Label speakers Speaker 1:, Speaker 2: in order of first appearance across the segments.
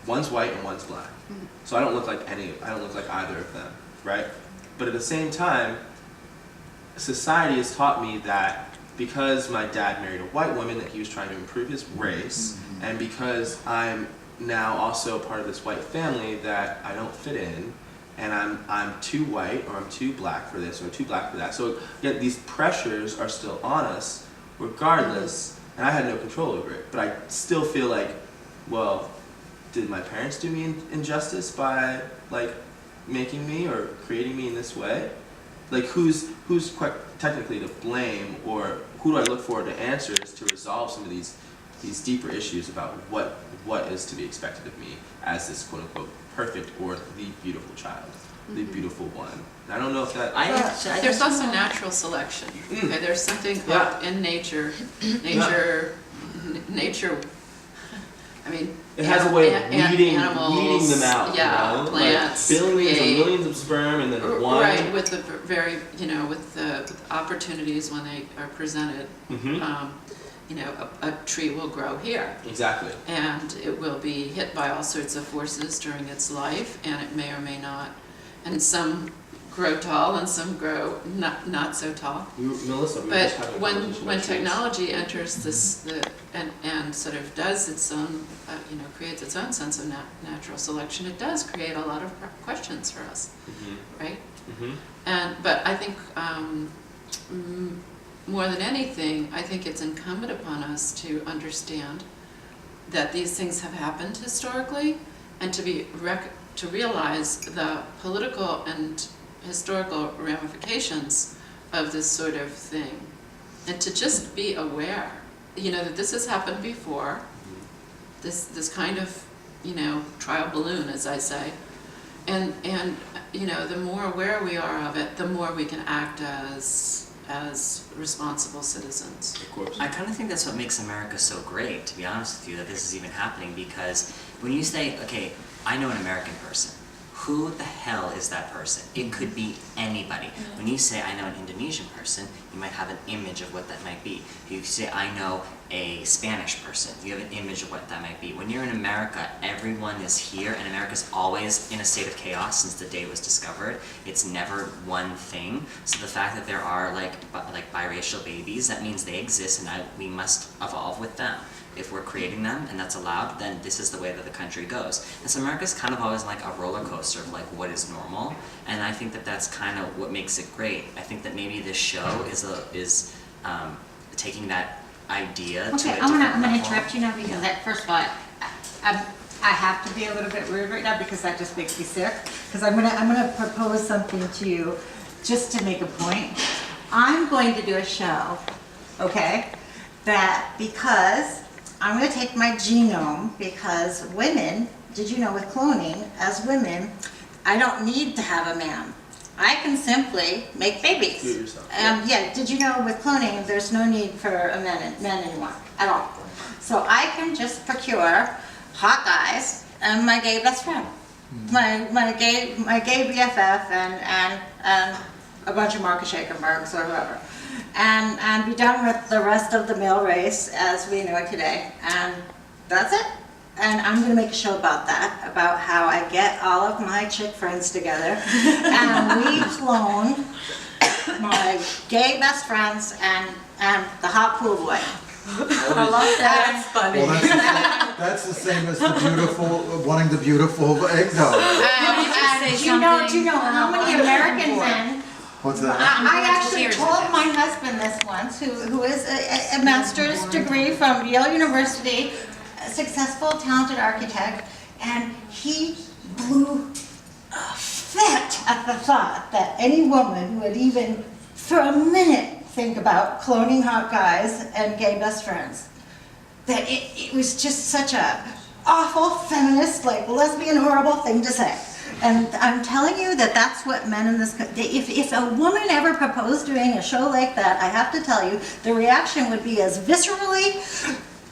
Speaker 1: One's white and one's black. So I don't look like either of them, right? But at the same time, society has taught me that because my dad married a white woman, that he was trying to improve his race, and because I'm now also part of this white family, that I don't fit in, and I'm too white, or I'm too black for this, or too black for that. So yet these pressures are still on us, regardless, and I had no control over it. But I still feel like, well, did my parents do me injustice by like making me or creating me in this way? Like who's quite technically to blame, or who do I look for to answers to resolve some of these deeper issues about what is to be expected of me as this quote unquote perfect or the beautiful child, the beautiful one. And I don't know if that.
Speaker 2: There's also natural selection. Okay, there's something called in nature. Nature. I mean,
Speaker 1: it has a way of weeding them out.
Speaker 2: Yeah, plants.
Speaker 1: Like billions and millions of sperm, and then one.
Speaker 2: Right, with the very, with the opportunities when they are presented. A tree will grow here.
Speaker 1: Exactly.
Speaker 2: And it will be hit by all sorts of forces during its life, and it may or may not. And some grow tall, and some grow not so tall.
Speaker 1: Melissa,
Speaker 2: but when technology enters this, and sort of does its own, creates its own sense of natural selection, it does create a lot of questions for us, right? But I think more than anything, I think it's incumbent upon us to understand that these things have happened historically, and to realize the political and historical ramifications of this sort of thing, and to just be aware, that this has happened before. This kind of, trial balloon, as I say, and the more aware we are of it, the more we can act as responsible citizens.
Speaker 1: Of course.
Speaker 3: I kind of think that's what makes America so great, to be honest with you, that this is even happening, because when you say, okay, I know an American person, who the hell is that person? It could be anybody. When you say, I know an Indonesian person, you might have an image of what that might be. If you say, I know a Spanish person, you have an image of what that might be. When you're in America, everyone is here, and America's always in a state of chaos since the day it was discovered. It's never one thing. So the fact that there are like biracial babies, that means they exist, and we must evolve with them. If we're creating them, and that's allowed, then this is the way that the country goes. And so America's kind of always like a roller coaster of like what is normal, and I think that that's kind of what makes it great. I think that maybe this show is taking that idea to a different level.
Speaker 4: I'm gonna interrupt you now, because first of all, I have to be a little bit rude right now, because that just makes me sick. Because I'm gonna propose something to you, just to make a point. I'm going to do a show, okay, that because I'm going to take my genome, because women, did you know with cloning, as women, I don't need to have a man. I can simply make babies.
Speaker 1: Do it yourself.
Speaker 4: Yeah, did you know with cloning, there's no need for a man anymore, at all. So I can just procure hot guys and my gay best friend. My gay BFF and a bunch of Marcus Shakenbergs or whoever. And be done with the rest of the male race as we know it today. And that's it. And I'm going to make a show about that, about how I get all of my chick friends together and we clone my gay best friends and the hot pool boy.
Speaker 2: I love that. That's funny.
Speaker 5: Well, that's the same as the beautiful, wanting the beautiful egg doll.
Speaker 4: Do you know how many American men?
Speaker 5: What's that?
Speaker 4: I actually told my husband this once, who is a master's degree from Yale University, a successful, talented architect, and he blew a fit at the thought that any woman would even, for a minute, think about cloning hot guys and gay best friends. That it was just such a awful, feminist, like lesbian, horrible thing to say. And I'm telling you that that's what men in this country, if a woman ever proposed doing a show like that, I have to tell you, the reaction would be as viscerally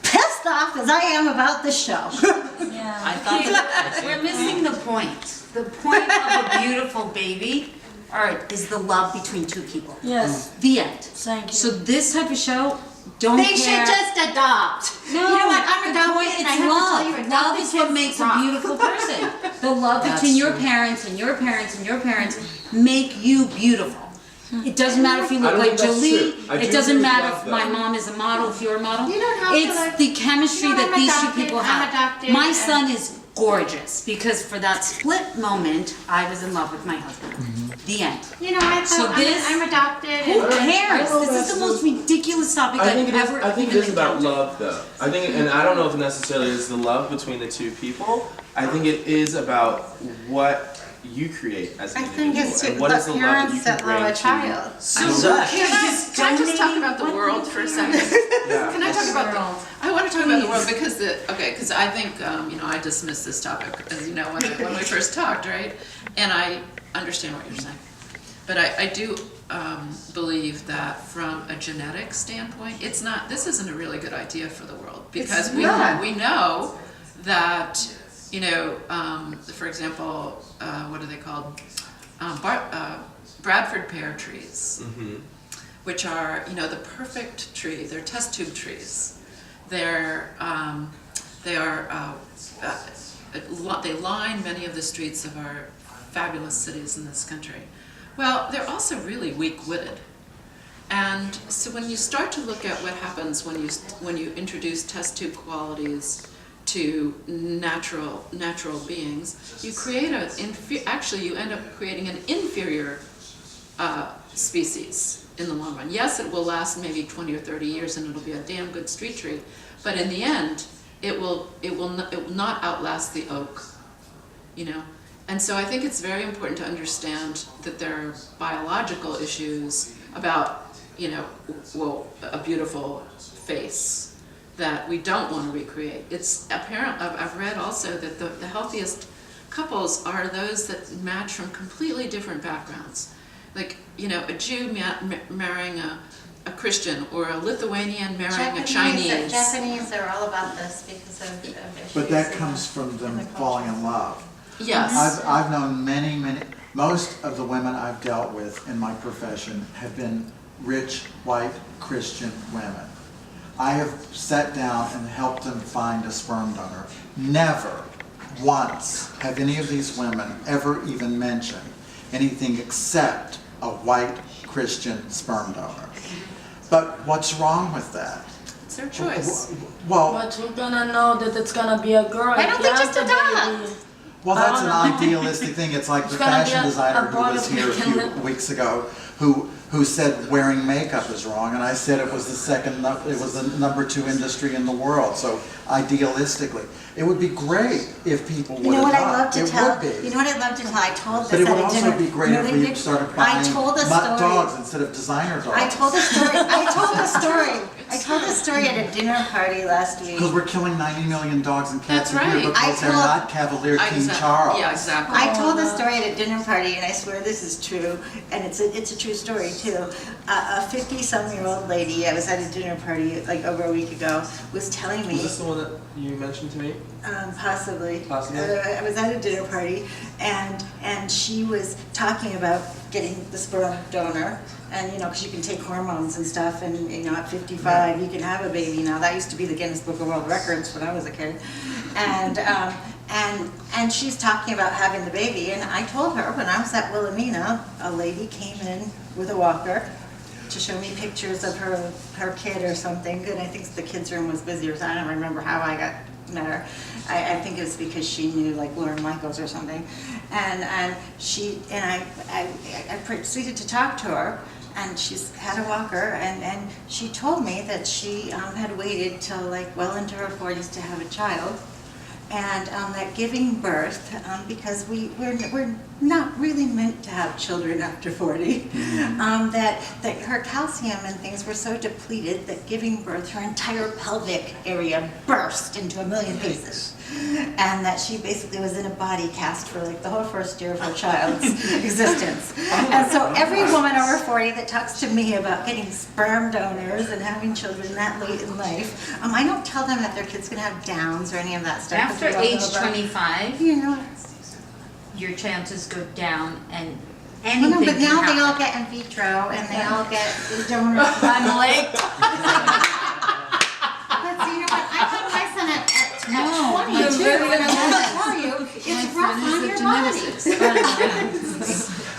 Speaker 4: pissed off as I am about this show.
Speaker 6: Yeah.
Speaker 3: I thought
Speaker 6: We're missing the point. The point of a beautiful baby is the love between two people.
Speaker 7: Yes.
Speaker 6: The end.
Speaker 7: Thank you.
Speaker 6: So this type of show don't
Speaker 4: They
Speaker 6: care.
Speaker 4: should just adopt.
Speaker 6: No,
Speaker 4: you know what? I'm
Speaker 6: the
Speaker 4: adopted,
Speaker 6: point
Speaker 4: and I
Speaker 6: is
Speaker 4: have
Speaker 6: love.
Speaker 4: to tell you,
Speaker 6: Love is what makes a beautiful person. The love
Speaker 2: That's
Speaker 6: between your
Speaker 2: true.
Speaker 6: parents and your parents and your parents make you beautiful. It doesn't matter if you
Speaker 1: I
Speaker 6: look
Speaker 1: don't
Speaker 6: like
Speaker 1: think that's
Speaker 6: Jolie.
Speaker 1: true. I do
Speaker 6: It doesn't
Speaker 1: agree with
Speaker 6: matter
Speaker 1: love,
Speaker 6: if my
Speaker 1: though.
Speaker 6: mom is a model, if you're a model.
Speaker 4: You don't have to,
Speaker 6: It's
Speaker 4: like-
Speaker 6: the chemistry
Speaker 4: You know,
Speaker 6: that
Speaker 4: I'm
Speaker 6: these two
Speaker 4: adopted,
Speaker 6: people
Speaker 4: I'm
Speaker 6: have.
Speaker 4: adopted,
Speaker 6: My
Speaker 4: and-
Speaker 6: son is gorgeous because for that split moment, I was in love with my husband. The end.
Speaker 4: You know, I
Speaker 6: So
Speaker 4: thought
Speaker 6: this-
Speaker 4: I'm adopted.
Speaker 6: Who
Speaker 4: and-
Speaker 6: cares?
Speaker 1: know
Speaker 6: This is
Speaker 1: that's
Speaker 6: the most ridiculous topic
Speaker 1: I think
Speaker 6: I've
Speaker 1: it is.
Speaker 6: ever
Speaker 1: I think it
Speaker 6: even
Speaker 1: is about
Speaker 6: encountered.
Speaker 1: love, though. I think, and I don't know if it necessarily is the love between the two people. I think it is about what you create as an
Speaker 4: I think
Speaker 1: individual,
Speaker 4: it's
Speaker 1: and what is the love that you
Speaker 4: parents
Speaker 1: can
Speaker 4: that
Speaker 1: bring
Speaker 4: love a
Speaker 1: to.
Speaker 4: child.
Speaker 3: So
Speaker 2: Can I just talk about the world for a second?
Speaker 1: Yeah.
Speaker 2: Can I talk about
Speaker 6: Girl.
Speaker 2: I want to talk about the world because because I think, I dismissed this topic, as you know, when we first talked, right? And I understand what you're saying. But I do believe that from a genetic standpoint, this isn't a really good idea for the world. Because we know that, for example, what are they called? Bradford pear trees, which are, the perfect tree. They're test tube trees. They line many of the streets of our fabulous cities in this country. Well, they're also really weak-witted. And so when you start to look at what happens when you introduce test tube qualities to natural beings, you create you end up creating an inferior species in the long run. Yes, it will last maybe 20 or 30 years and it'll be a damn good street tree, but in the end, it will not outlast the oak, And so I think it's very important to understand that there are biological issues about, a beautiful face that we don't want to recreate. It's apparent, I've read also that the healthiest couples are those that match from completely different backgrounds. Like, a Jew marrying a Christian, or a Lithuanian marrying a Chinese.
Speaker 4: Japanese are all about this because of issues.
Speaker 5: But that comes from them falling in love.
Speaker 2: Yes.
Speaker 5: I've known many, most of the women I've dealt with in my profession have been rich, white, Christian women. I have sat down and helped them find a sperm donor. Never once have any of these women ever even mentioned anything except a white Christian sperm donor. But what's wrong with that?
Speaker 2: It's their choice.
Speaker 5: Well,
Speaker 7: But you're gonna know that it's gonna be a girl.
Speaker 4: Why don't they
Speaker 7: if you
Speaker 4: just
Speaker 7: have the
Speaker 4: adopt?
Speaker 7: baby.
Speaker 5: well, that's an
Speaker 7: I don't know.
Speaker 5: idealistic thing. It's like the
Speaker 7: It's gonna be
Speaker 5: fashion
Speaker 7: a
Speaker 5: designer who
Speaker 7: boy
Speaker 5: was
Speaker 7: that
Speaker 5: here a
Speaker 7: we can
Speaker 5: few
Speaker 7: live-
Speaker 5: weeks ago, who said wearing makeup is wrong, and I said it was the number 2 industry in the world. So idealistically, it would be great if people would
Speaker 4: You know what
Speaker 5: adopt.
Speaker 4: I'd love to
Speaker 5: It
Speaker 4: tell?
Speaker 5: would be.
Speaker 4: You know what I'd love to tell? I told this
Speaker 5: But it
Speaker 4: at
Speaker 5: would
Speaker 4: a dinner.
Speaker 5: also be great if we started
Speaker 4: I
Speaker 5: buying
Speaker 4: told a
Speaker 5: mutt
Speaker 4: story.
Speaker 5: dogs instead of designer dogs.
Speaker 4: I told a story. I told a story at a dinner party last week.
Speaker 5: Because we're killing 90 million dogs and cats
Speaker 2: That's
Speaker 5: a year
Speaker 2: right.
Speaker 5: because they're
Speaker 4: I told-
Speaker 5: not Cavalier King Charles.
Speaker 2: Yeah, exactly.
Speaker 4: I told a story at a dinner party, and I swear this is true, and it's a true story too. A 50-some-year-old lady, I was at a dinner party like over a week ago, was telling me.
Speaker 1: Was this the one that you mentioned to me?
Speaker 4: Possibly.
Speaker 1: Possibly.
Speaker 4: I was at a dinner party, and she was talking about getting the sperm donor, and because you can take hormones and stuff, and at 55 you can have a baby now. That used to be the Guinness Book of World Records when I was a kid, and she's talking about having the baby, and I told her when I was at Wilhelmina, a lady came in with a walker to show me pictures of her kid or something, and I think the kids' room was busy, or so I don't remember how I met her. I think it was because she knew like Lauren Michaels or something, and I proceeded to talk to her, and she's had a walker, and she told me that she had waited till like well into her 40s to have a child, and that giving birth, because we're not really meant to have children after 40, that her calcium and things were so depleted that giving birth, her entire pelvic area burst into a million pieces, and that she basically was in a body cast for like the whole first year of her child's existence. And so every woman over 40 that talks to me about getting sperm donors and having children that late in life, I don't tell them that their kid's gonna have Downs or any of that stuff. 'cause
Speaker 6: After
Speaker 4: we all know
Speaker 6: age
Speaker 4: about-
Speaker 6: 25,
Speaker 4: You know,
Speaker 6: your chances go down, and
Speaker 4: Well, no,
Speaker 6: anything
Speaker 4: but now
Speaker 6: can
Speaker 4: they all
Speaker 6: happen.
Speaker 4: get in vitro and they all get donor.
Speaker 7: I'm late.
Speaker 4: But see, you know what, I had my son at
Speaker 6: No,
Speaker 4: 22,
Speaker 7: really
Speaker 4: and I want to tell you, it's rough on your body.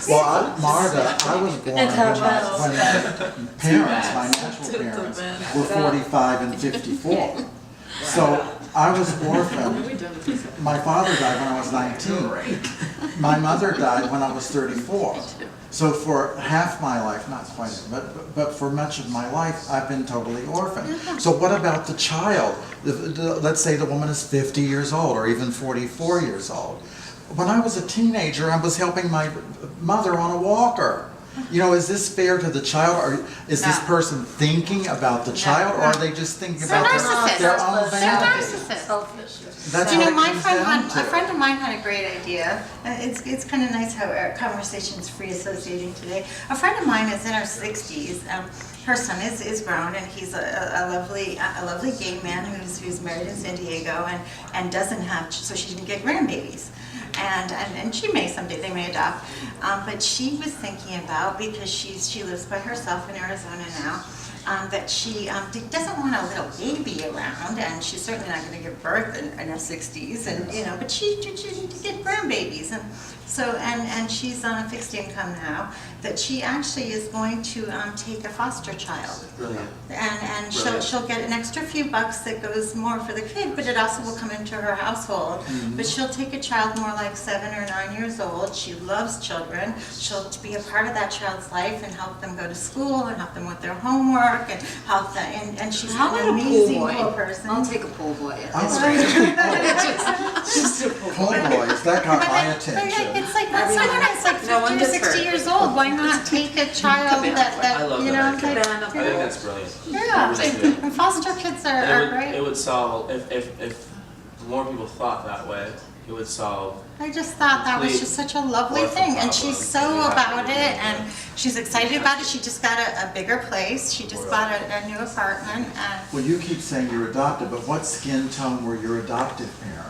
Speaker 5: Well, Marta, I was born when my parents, my natural parents, were 45 and 54. So I was orphaned. My father died when I was 19. My mother died when I was 34. So for half my life, not quite, but for much of my life, I've been totally orphaned. So what about the child? Let's say the woman is 50 years old or even 44 years old. When I was a teenager, I was helping my mother on a walker. You know, is this fair to the child, or is this person thinking about the child, or are they just thinking
Speaker 4: They're
Speaker 5: about
Speaker 4: narcissists.
Speaker 5: their own
Speaker 4: They're
Speaker 5: vanity?
Speaker 4: narcissists.
Speaker 7: Selfish.
Speaker 5: That's
Speaker 4: You
Speaker 5: what
Speaker 4: know,
Speaker 5: it comes down
Speaker 4: a
Speaker 5: to.
Speaker 4: friend of mine had a great idea. It's kind of nice how our conversation's free associating today. A friend of mine is in her 60s. Her son is grown, and he's a lovely gay man who's married in San Diego and doesn't have, so she didn't get grandbabies. And she may someday, they may adopt. But she was thinking about, because she lives by herself in Arizona now, that she doesn't want a little baby around, and she's certainly not going to give birth in her 60s, and you know, but she needs to get grandbabies, and so and she's on a fixed income now. That she actually is going to take a foster child,
Speaker 1: Brilliant.
Speaker 4: and
Speaker 1: Brilliant.
Speaker 4: she'll get an extra few bucks that goes more for the kid, but it also will come into her household. But she'll take a child more like 7 or 9 years old. She loves children. She'll be a part of that child's life and help them go to school and help them with their homework and help them. And she's
Speaker 6: How
Speaker 4: an
Speaker 6: about a pool
Speaker 4: amazing
Speaker 6: boy?
Speaker 4: little person.
Speaker 6: I'll take a pool boy.
Speaker 4: But
Speaker 5: Oh boys, that got my attention.
Speaker 4: it's like when someone is like 50 or 60 years old, why not take a child
Speaker 1: I
Speaker 4: that
Speaker 1: love
Speaker 4: you
Speaker 1: that
Speaker 4: know?
Speaker 1: idea.
Speaker 4: that-
Speaker 1: I think that's brilliant.
Speaker 4: Yeah,
Speaker 1: I really do.
Speaker 4: and foster kids are
Speaker 1: And
Speaker 4: great.
Speaker 1: it would solve, if more people thought that way, it would solve.
Speaker 4: I just thought that was just such a lovely
Speaker 1: Orphan
Speaker 4: thing, and she's so
Speaker 1: problem.
Speaker 4: about it, and she's excited about it. She just got a bigger place. She just bought a new apartment, and
Speaker 5: Well, you keep saying you're adopted, but what skin tone were your adoptive parents?